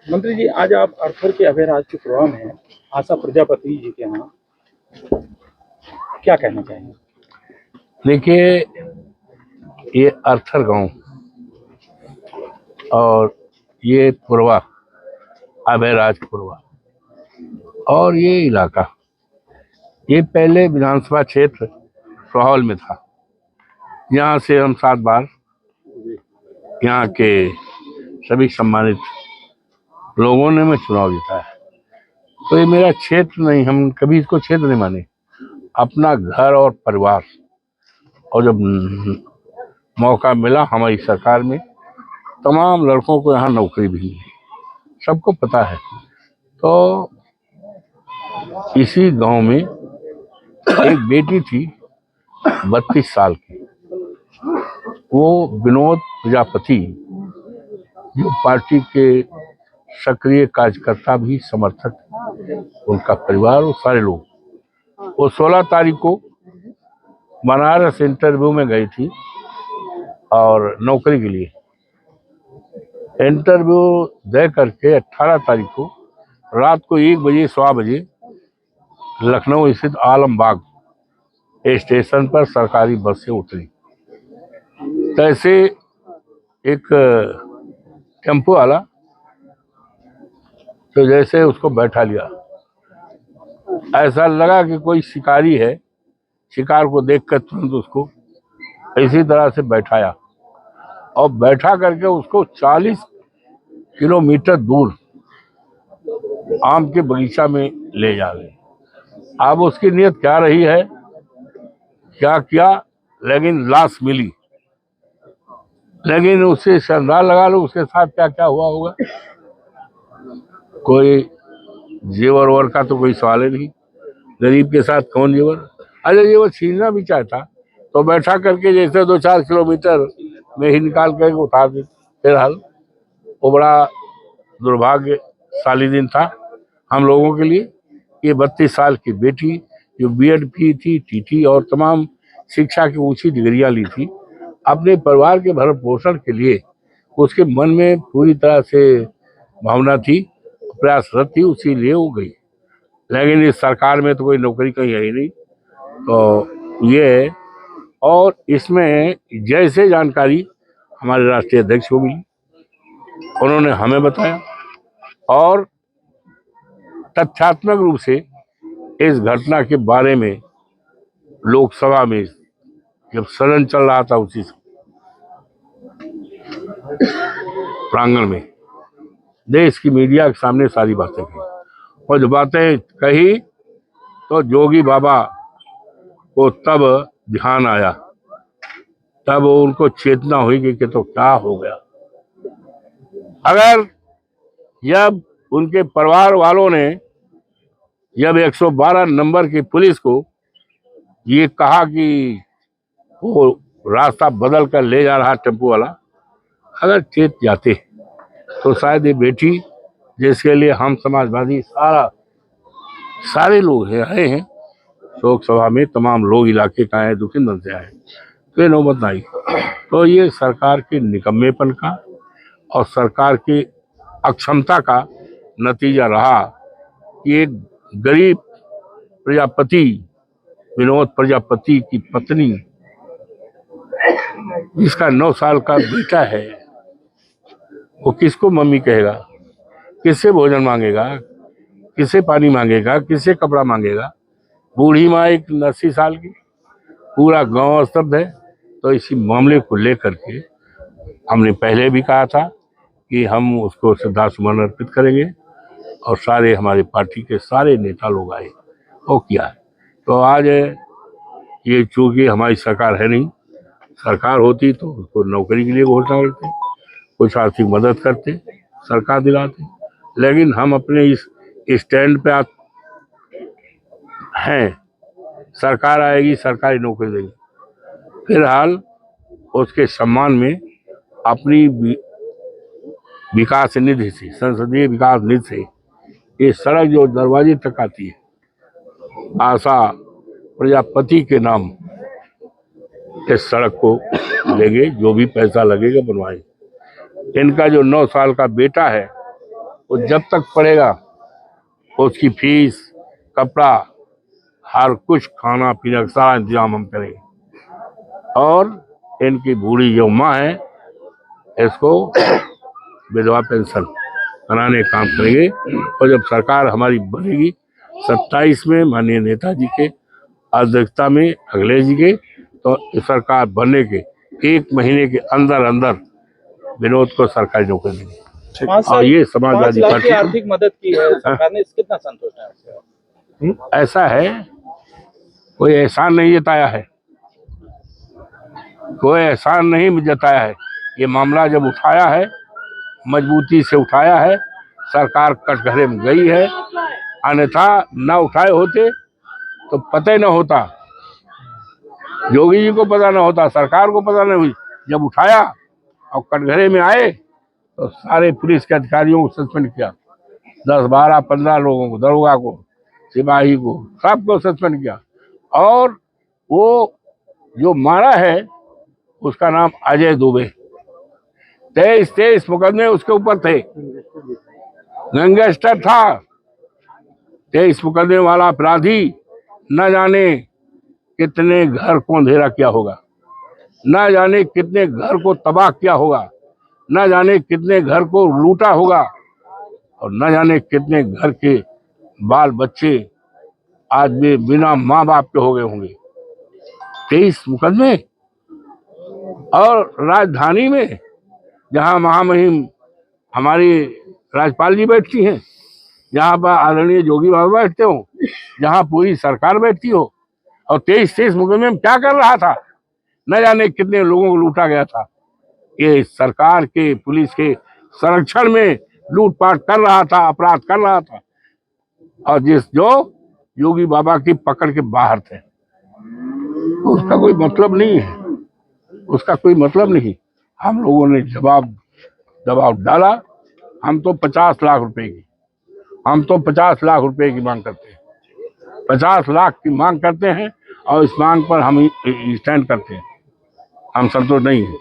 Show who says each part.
Speaker 1: मंत्री जी, आज आप अरथर के अभयराज के प्रोग्राम में आशा प्रजापति जी के यहाँ क्या कहना चाहेंगे?
Speaker 2: देखिए, ये अरथर गांव और ये पुरवा, अभयराज पुरवा और ये इलाका, ये पहले विधानसभा क्षेत्र सोहल में था। यहाँ से हम 7 बार यहाँ के सभी सम्मानित लोगों ने मैं चुनाव जीता है। तो ये मेरा क्षेत्र नहीं, हम कभी इसको क्षेत्र नहीं माने, अपना घर और परिवार। और जब मौका मिला हमारी सरकार में, तमाम लड़कों को यहाँ नौकरी भी मिली, सबको पता है। तो इसी गांव में एक बेटी थी 32 साल की, वो विनोद प्रजापति, जो पार्टी के सक्रिय कार्यकर्ता भी, समर्थक, उनका परिवार और सारे लोग, वो 16 तारीख को बनारस इंटरव्यू में गई थी और नौकरी के लिए। इंटरव्यू दे करके 18 तारीख को रात को 1 बजे, 1:15 बजे लखनऊ स्थित आलमबाग स्टेशन पर सरकारी बस से उतरी। तैसे एक टेम्पो वाला तो जैसे उसको बैठा लिया, ऐसा लगा कि कोई शिकारी है, शिकार को देखकर तुरंत उसको इसी तरह से बैठाया और बैठा करके उसको 40 किलोमीटर दूर आम के बगीचा में ले जा रहे। अब उसकी नीयत क्या रही है, क्या किया, लेकिन लाश मिली। लेकिन उससे अंदाजा लगा लो उसके साथ क्या क्या हुआ होगा। कोई जेवर ओवर का तो कोई सवाल ही नहीं, गरीब के साथ कौन जेवर। अरे जेवर छीनना भी चाहता तो बैठा करके जैसे 2-4 किलोमीटर में ही निकाल कर उतार देते। फिलहाल वो बड़ा दुर्भाग्यशाली दिन था हम लोगों के लिए। ये 32 साल की बेटी जो बीएड की थी, टीटी और तमाम शिक्षा की ऊंची डिग्रियां ली थी, अपने परिवार के भरण पोषण के लिए उसके मन में पूरी तरह से भावना थी, प्रयासरत थी, उसी लिए वो गई। लेकिन इस सरकार में तो कोई नौकरी कहीं है ही नहीं। तो ये, और इसमें जैसे जानकारी हमारे राष्ट्रीय अध्यक्ष को मिली, उन्होंने हमें बताया और तथ्यात्मक रूप से इस घटना के बारे में लोकसभा में जब सदन चल रहा था उसी प्रांगण में देश की मीडिया के सामने सारी बातें कही। और जो बातें कही तो जोगी बाबा को तब ध्यान आया, तब उनको चेतना हुई कि तो क्या हो गया। अगर जब उनके परिवार वालों ने जब 112 नंबर की पुलिस को ये कहा कि वो रास्ता बदल कर ले जा रहा टेम्पो वाला, अगर चेत जाते तो शायद ये बेटी, जिसके लिए हम समाजवादी सारे लोग आए हैं शोक सभा में, तमाम लोग इलाके का आए, दुखिंदन से आए, तो ये नौबत आई। तो ये सरकार के निकम्मेपन का और सरकार की अक्षमता का नतीजा रहा कि एक गरीब प्रजापति, विनोद प्रजापति की पत्नी, जिसका 9 साल का बेटा है, वो किसको मम्मी कहेगा, किससे भोजन मांगेगा, किससे पानी मांगेगा, किससे कपड़ा मांगेगा। बूढ़ी माँ एक 80 साल की, पूरा गांव स्तब्ध है। तो इसी मामले को लेकर के हमने पहले भी कहा था कि हम उसको श्रद्धासुमन अर्पित करेंगे और सारे हमारे पार्टी के सारे नेता लोग आए, वो किया है। तो आज ये चूंकि हमारी सरकार है नहीं, सरकार होती तो उसको नौकरी के लिए घोषणा करते, कुछ आर्थिक मदद करते, सरकार दिलाते। लेकिन हम अपने इस स्टैंड पे हैं, सरकार आएगी, सरकारी नौकरी देगी। फिलहाल उसके सम्मान में अपनी विकास निधि से, संसदीय विकास निधि से ये सड़क जो दरवाजे तक आती है, आशा प्रजापति के नाम इस सड़क को लेंगे, जो भी पैसा लगेगा बनवाएंगे। इनका जो 9 साल का बेटा है वो जब तक पढ़ेगा उसकी फीस, कपड़ा, हर कुछ, खाना पीना का सारा इंतजाम हम करेंगे। और इनकी बूढ़ी जो माँ है इसको विधवा पेंशन बनाने का काम करेंगे। और जब सरकार हमारी बनेगी 27 में माननीय नेताजी के अध्यक्षता में, अखिलेश जी के, तो इस सरकार बनने के 1 महीने के अंदर अंदर विनोद को सरकारी नौकरी देंगे।
Speaker 1: 5
Speaker 2: और
Speaker 1: साल
Speaker 2: ये
Speaker 1: 5
Speaker 2: समाजवादी
Speaker 1: लाख की
Speaker 2: पार्टी
Speaker 1: आर्थिक मदद की है सरकार ने, इससे कितना संतुष्ट है आपसे?
Speaker 2: ऐसा है, कोई एहसान नहीं जताया है, कोई एहसान नहीं जताया है। ये मामला जब उठाया है, मजबूती से उठाया है, सरकार कटघरे में गई है, अन्यथा न उठाए होते तो पता ही न होता, योगी जी को पता न होता, सरकार को पता नहीं हुई। जब उठाया और कटघरे में आए तो सारे पुलिस के अधिकारियों को सस्पेंड किया, 10, 12, 15 लोगों को, दरोगा को, सिपाही को, सबको सस्पेंड किया। और वो जो मारा है उसका नाम अजय दुबे, 23 मुकदमे उसके ऊपर थे, गैंगस्टर था, 23 मुकदमे वाला अपराधी। न जाने कितने घर को अंधेरा किया होगा, न जाने कितने घर को तबाह किया होगा, न जाने कितने घर को लूटा होगा, और न जाने कितने घर के बाल बच्चे आज भी बिना माँ बाप के हो गए होंगे। 23 मुकदमे। और राजधानी में जहां महामहिम हमारी राज्यपाल जी बैठती हैं, जहां पर आदरणीय योगी बाबा बैठते हो, जहां पूरी सरकार बैठती हो, और 23 मुकदमे में क्या कर रहा था, न जाने कितने लोगों को लूटा गया था। ये सरकार के, पुलिस के संरक्षण में लूटपाट कर रहा था, अपराध कर रहा था, और जो योगी बाबा की पकड़ के बाहर थे, उसका कोई मतलब नहीं है, उसका कोई मतलब नहीं। हम लोगों ने दबाव डाला। हम तो 50 लाख रुपए की, हम तो 50 लाख रुपए की मांग करते हैं, 50 लाख की मांग करते हैं, और इस मांग पर हम स्टैंड करते हैं। हम संतुष्ट नहीं हैं।